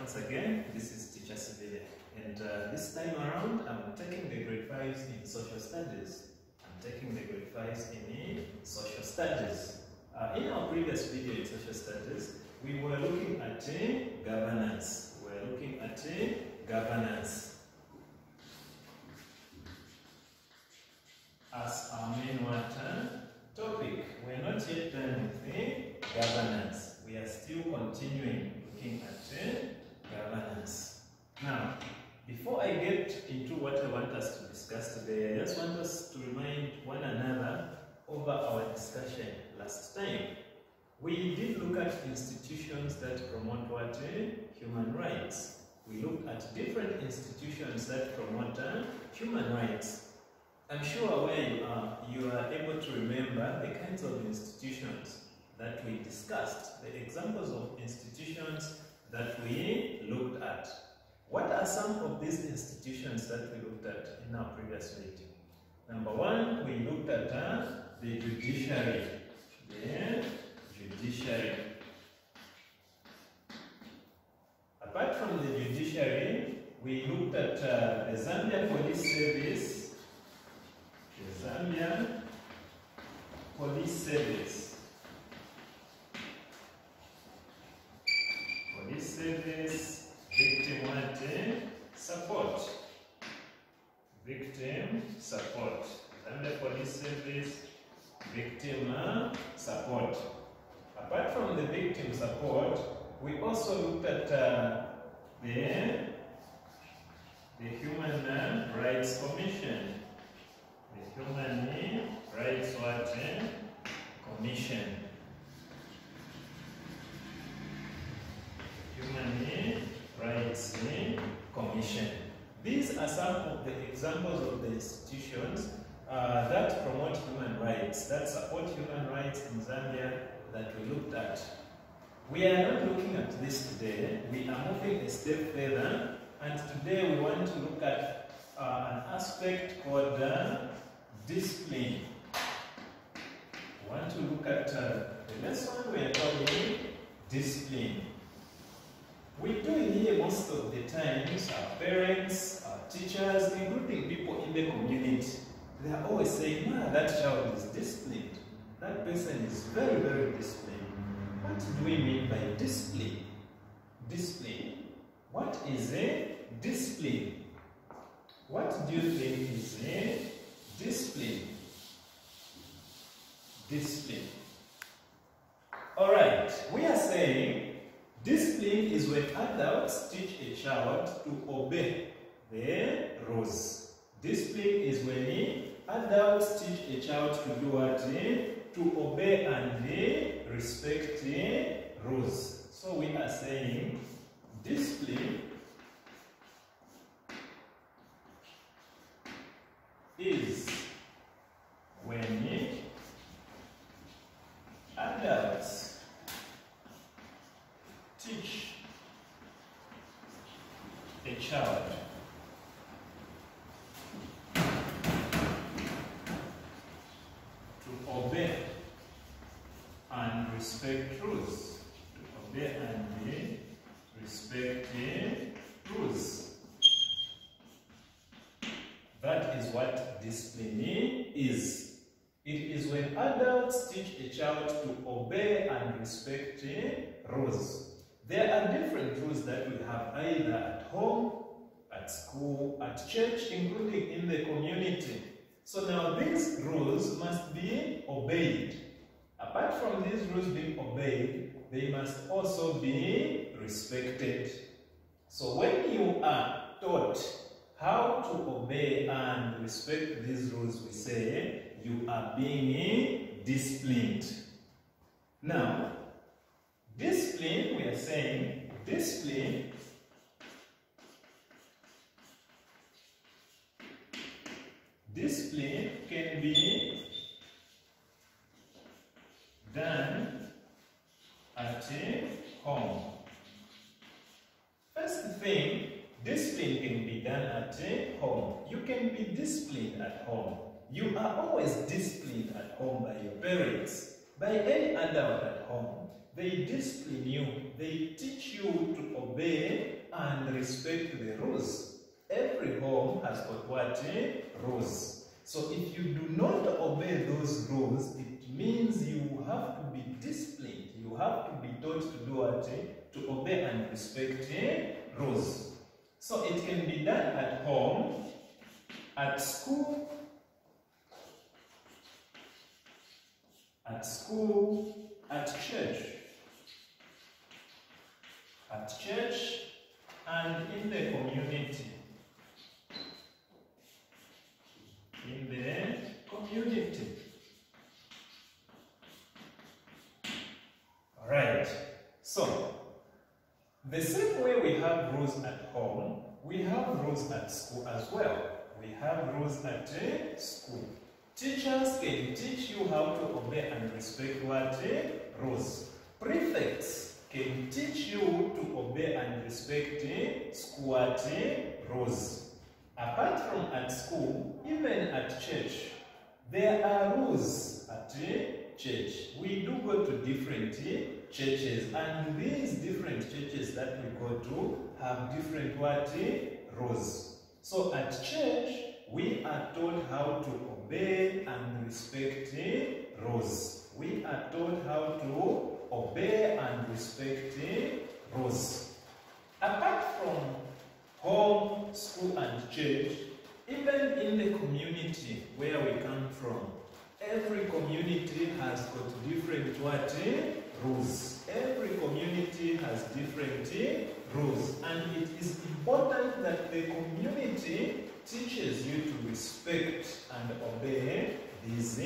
once again. This is Teacher Sibilia, and this time around I'm taking the grade 5s in social studies. In our previous video in social studies, we were looking at governance. As our main topic. We're not yet done with governance. We are still continuing looking at governance. Now, before I get into what I want us to discuss today, I just want us to remind one another over our discussion last time. We did look at institutions that promote what? Human rights. We looked at different institutions that promote human rights. I'm sure where you are able to remember the kinds of institutions that we discussed, the examples of institutions that we looked at. What are some of these institutions that we looked at in our previous meeting? Number one, we looked at the judiciary. Apart from the judiciary, we looked at the Zambia Police Service. Police Service, victim support. Zambia Police Service, victim support. Apart from the victim support, we also looked at the Human Rights Commission. Human Rights Commission. Human Rights Commission. These are some of the examples of the institutions that promote human rights, that support human rights in Zambia that we looked at. We are not looking at this today. We are moving a step further, and today we want to look at an aspect called discipline. We want to look at the lesson we are calling discipline. We do hear most of the times our parents, our teachers, including people in the community, they are always saying, that child is disciplined. That person is very, very disciplined. What do we mean by discipline? Discipline. What is a discipline? What do you think is a discipline? Alright, we are saying discipline is when adults teach a child to obey the rules. Discipline is when adults teach a child to do what? To obey and respect rules. So we are saying discipline is when adults teach a child to obey and respect rules. That is what discipline is. It is when adults teach a child to obey and respect rules. There are different rules that we have either at home, at school, at church, including in the community. So now these rules must be obeyed. Apart from these rules being obeyed, they must also be respected. So when you are taught how to obey and respect these rules, we say you are being disciplined. Now, discipline, we are saying discipline can be done at home. First thing, discipline can be done at home. You can be disciplined at home. You are always disciplined at home by your parents, by any adult at home. They discipline you. They teach you to obey and respect the rules. Every home has got what? Rules. So if you do not obey those rules, it means you have to be disciplined. You have to be taught to do what? To obey and respect rules. So it can be done at home, at school, at church. At church and in the community. In the community. Alright. So, the same way we have rules at home, we have rules at school as well. We have rules at school. Teachers can teach you how to obey and respect what? Rules. Prefects can teach you to obey and respect school rules. Apart from at school, even at church, there are rules at church. We do go to different churches, and these different churches that we go to have different what? Rules. So at church, we are told how to obey and respect rules. We are told how to obey and respect rules. Apart from home, school, and church, even in the community where we come from, every community has got different what? Rules. Every community has different rules, and it is important that the community teaches you to respect and obey these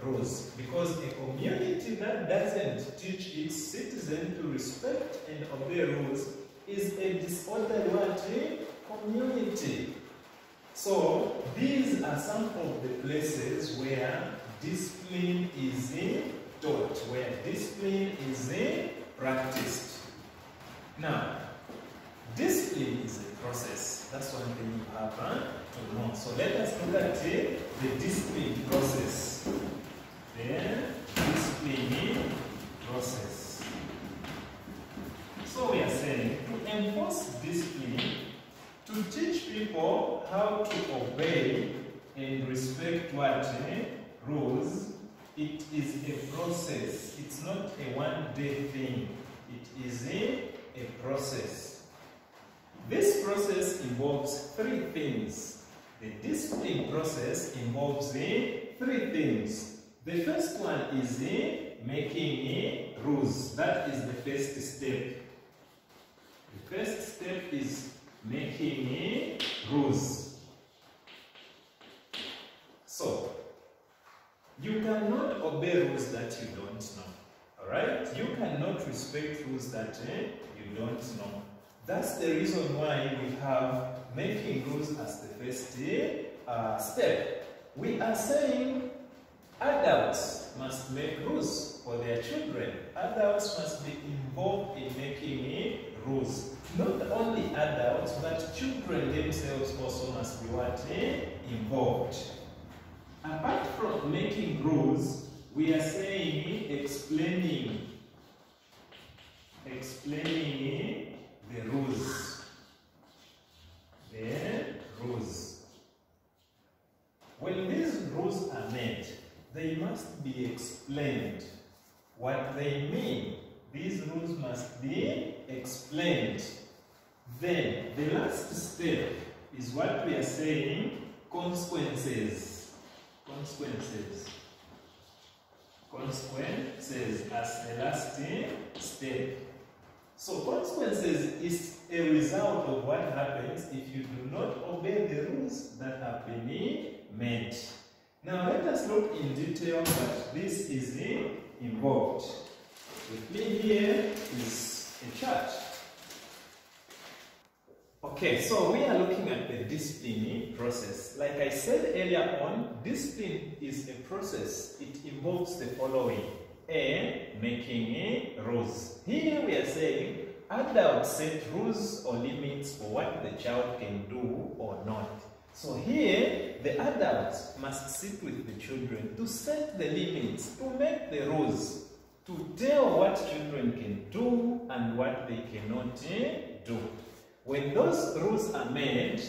rules, because a community that doesn't teach its citizens to respect and obey rules is a disorderly community. So these are some of the places where discipline is taught, where discipline is practiced. Now, discipline is a process. That's one thing you have to know. So let us look at the discipline process. The discipline process. So we are saying to enforce discipline, to teach people how to obey and respect what? Rules. It is a process. It's not a one-day thing. It is a process. This process involves three things. The discipline process involves three things. The first one is making rules. That is the first step. The first step is making rules. So, you cannot obey rules that you don't know. Alright? You cannot respect rules that you don't know. That's the reason why we have making rules as the first step. We are saying adults must make rules for their children. Adults must be involved in making rules. Not only adults, but children themselves also must be involved. Apart from making rules, we are saying explaining the rules. The rules. When these rules are made, they must be explained. What they mean, these rules must be explained. Then, the last step is what we are saying, consequences. Consequences as the last step. So consequences is a result of what happens if you do not obey the rules that have been made. Now let us look in detail what this is involved. With me here is a chart. Okay, so we are looking at the discipline process. Like I said earlier on, discipline is a process. It involves the following. A, making rules. Here we are saying adults set rules or limits for what the child can do or not. So here, the adults must sit with the children to set the limits, to make the rules, to tell what children can do and what they cannot do. those rules are made,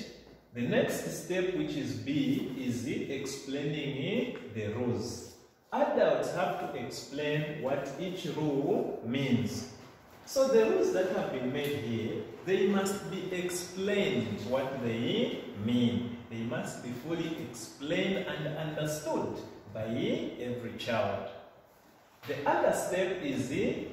the next step, which is B, is explaining the rules. Adults have to explain what each rule means. So the rules that have been made here, they must be explained what they mean. They must be fully explained and understood by every child. The other step is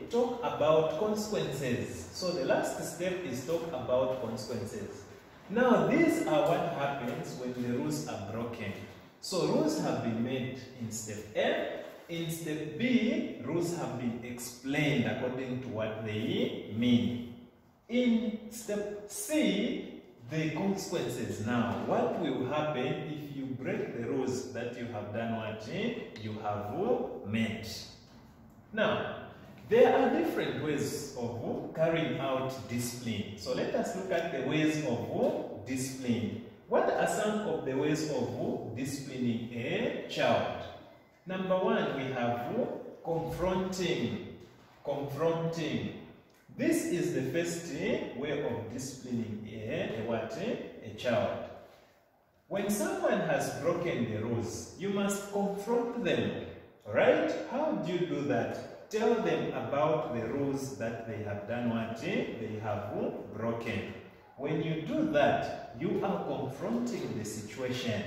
talk about consequences. So the last step is talk about consequences. Now these are what happens when the rules are broken. So rules have been made in step A. In step B, rules have been explained according to what they mean. In step C, the consequences. Now, what will happen if you break the rules that you have done what you have made? Now, there are different ways of carrying out discipline. So let us look at the ways of discipline. What are some of the ways of disciplining a child? Number one, we have confronting. Confronting. This is the first way of disciplining a child. When someone has broken the rules, you must confront them. Right? How do you do that? Tell them about the rules that they have done what they have broken. When you do that, you are confronting the situation.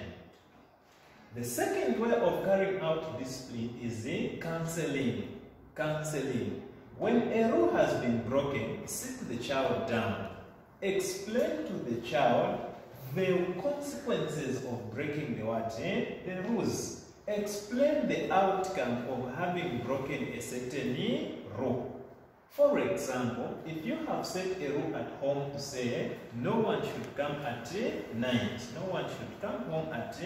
The second way of carrying out discipline is counseling. Counseling. When a rule has been broken, sit the child down. Explain to the child the consequences of breaking the rules. Explain the outcome of having broken a certain rule. For example, if you have set a rule at home to say no one should come at night, no one should come home at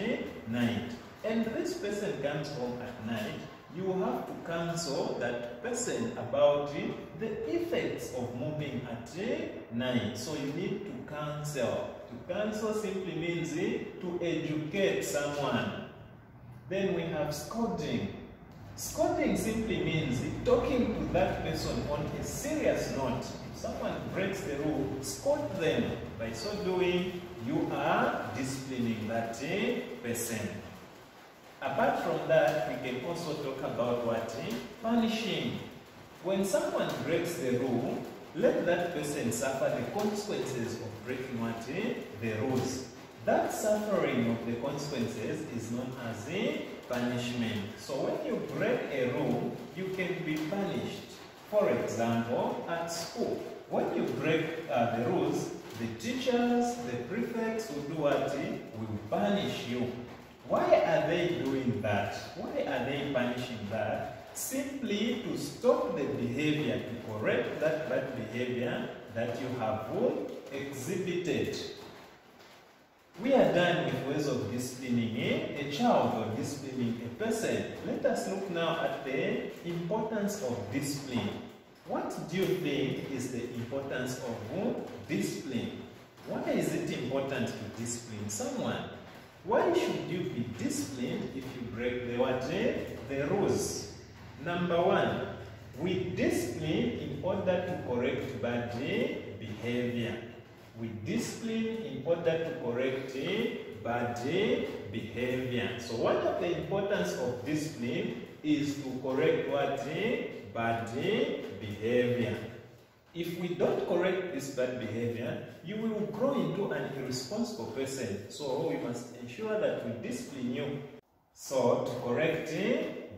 night, and this person comes home at night, you have to counsel that person about the effects of moving at night. So you need to counsel. To counsel simply means to educate someone. Then we have scolding. Scolding simply means talking to that person on a serious note. If someone breaks the rule, scold them. By so doing, you are disciplining that person. Apart from that, we can also talk about what? Punishing. When someone breaks the rule, let that person suffer the consequences of breaking what? The rules. That suffering of the consequences is known as a punishment. So when you break a rule, you can be punished. For example, at school, when you break the rules, the teachers, the prefects will do what? Will punish you. Why are they doing that? Why are they punishing that? Simply to stop the behavior, to correct that bad behavior that you have exhibited. We are done with ways of disciplining a child or disciplining a person. Let us look now at the importance of discipline. What do you think is the importance of discipline? Why is it important to discipline someone? Why should you be disciplined if you break the rules? Number one, we discipline in order to correct bad behavior. We discipline in order to correct bad behavior. So one of the importance of discipline is to correct what? Bad behavior. If we don't correct this bad behavior, you will grow into an irresponsible person. So we must ensure that we discipline you. So to correct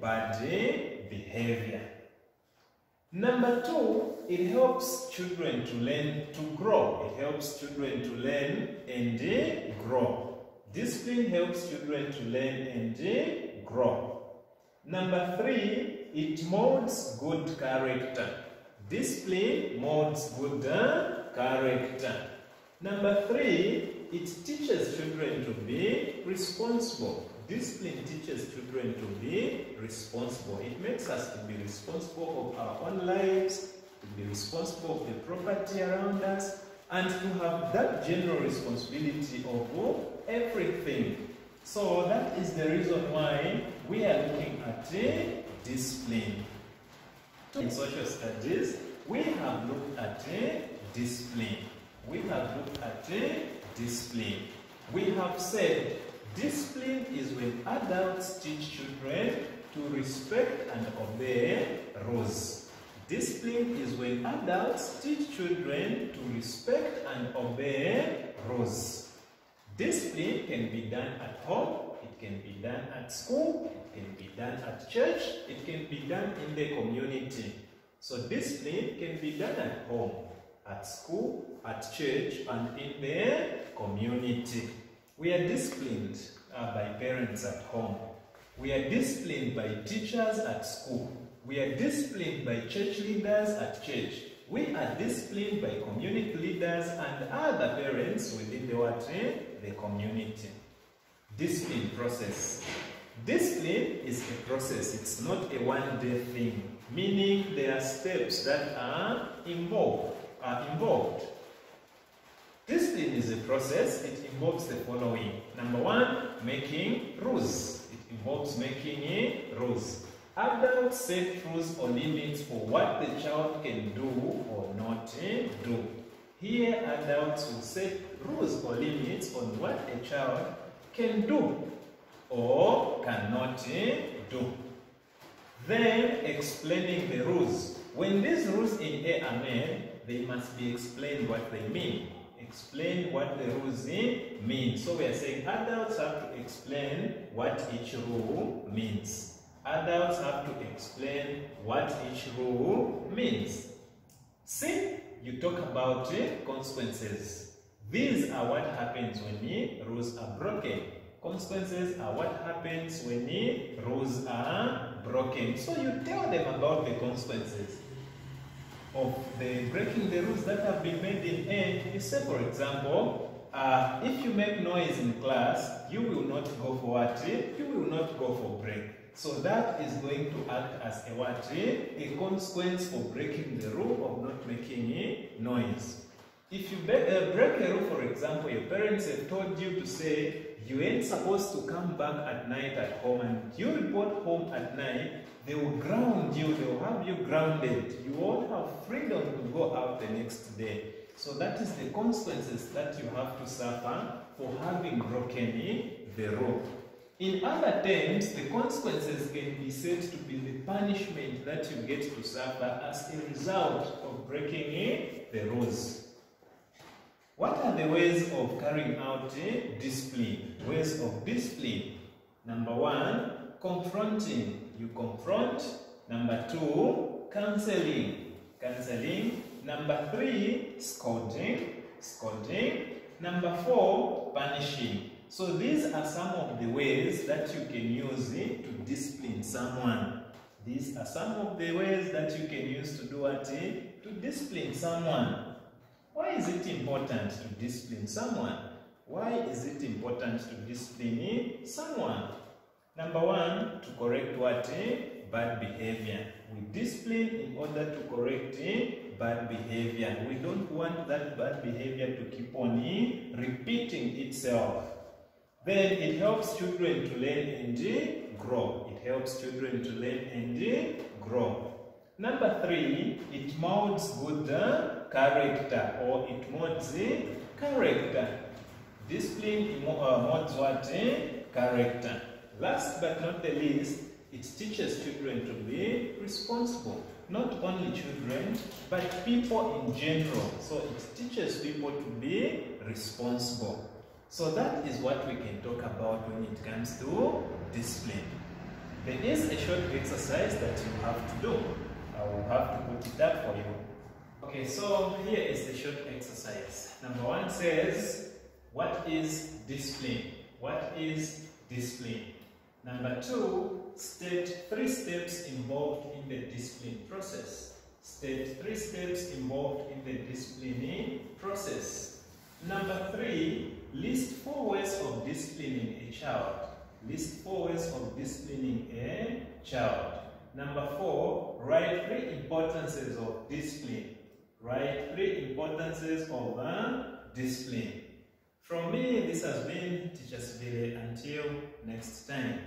bad behavior. Number two, it helps children to learn to grow. It helps children to learn and grow. Discipline helps children to learn and grow. Number three, it molds good character. Discipline molds good character. Number three, it teaches children to be responsible. Discipline teaches children to be responsible. It makes us to be responsible of our own lives, to be responsible of the property around us, and to have that general responsibility of everything. So that is the reason why we are looking at discipline. In social studies, we have looked at discipline. we have looked at discipline. We have said discipline is when adults teach children to respect and obey rules. Discipline is when adults teach children to respect and obey rules. Discipline can be done at home, it can be done at school, it can be done at church, it can be done in the community. So discipline can be done at home, at school, at church, and in the community. We are disciplined by parents at home. We are disciplined by teachers at school. We are disciplined by church leaders at church. We are disciplined by community leaders and other parents within the community. Discipline process. Discipline is a process. It's not a one-day thing, meaning there are steps that are involved. Discipline is a process. It involves the following. Number one, making rules. It involves making rules. Adults set rules or limits for what the child can do or not do. Here, adults will set rules or limits on what a child can do or cannot do. Then, explaining the rules. When these rules in A are made, they must be explained what they mean. Explain what the rules mean. So we are saying adults have to explain what each rule means. Adults have to explain what each rule means. See, you talk about consequences. These are what happens when rules are broken. Consequences are what happens when rules are broken. So you tell them about the consequences of the breaking the rules that have been made in A. You say, for example, if you make noise in class, you will not go for what? You will not go for break. So that is going to act as a what? A consequence for breaking the rule of not making noise. If you break a rule, for example, your parents have told you to say you ain't supposed to come back at night at home, and you report home at night, they will ground you, they will have you grounded. You won't have freedom to go out the next day. So that is the consequences that you have to suffer for having broken the rule. In other terms, the consequences can be said to be the punishment that you get to suffer as a result of breaking the rules. What are the ways of carrying out discipline? Ways of discipline. Number one, confronting. You confront. Number two, counseling. Counseling. Number three, scolding. Scolding. Number four, punishing. So these are some of the ways that you can use to discipline someone. These are some of the ways that you can use to do what? To discipline someone. Why is it important to discipline someone? Why is it important to discipline someone? Number one, to correct what? Bad behavior. We discipline in order to correct bad behavior. We don't want that bad behavior to keep on repeating itself. Then it helps children to learn and grow. It helps children to learn and grow. Number three, it molds good character, or it molds character. Discipline molds what? Character. Last but not the least, it teaches children to be responsible. Not only children, but people in general. So it teaches people to be responsible. So that is what we can talk about when it comes to discipline. There is a short exercise that you have to do. I will have to put it up for you. Okay, so here is the short exercise. Number one says, what is discipline? What is discipline? Number two, state 3 steps involved in the discipline process. State 3 steps involved in the disciplining process. Number 3, list 4 ways of disciplining a child. List 4 ways of disciplining a child. Number 4, write 3 importances of discipline. Write 3 importances of discipline. From me, this has been Teacher Sibile. Until next time.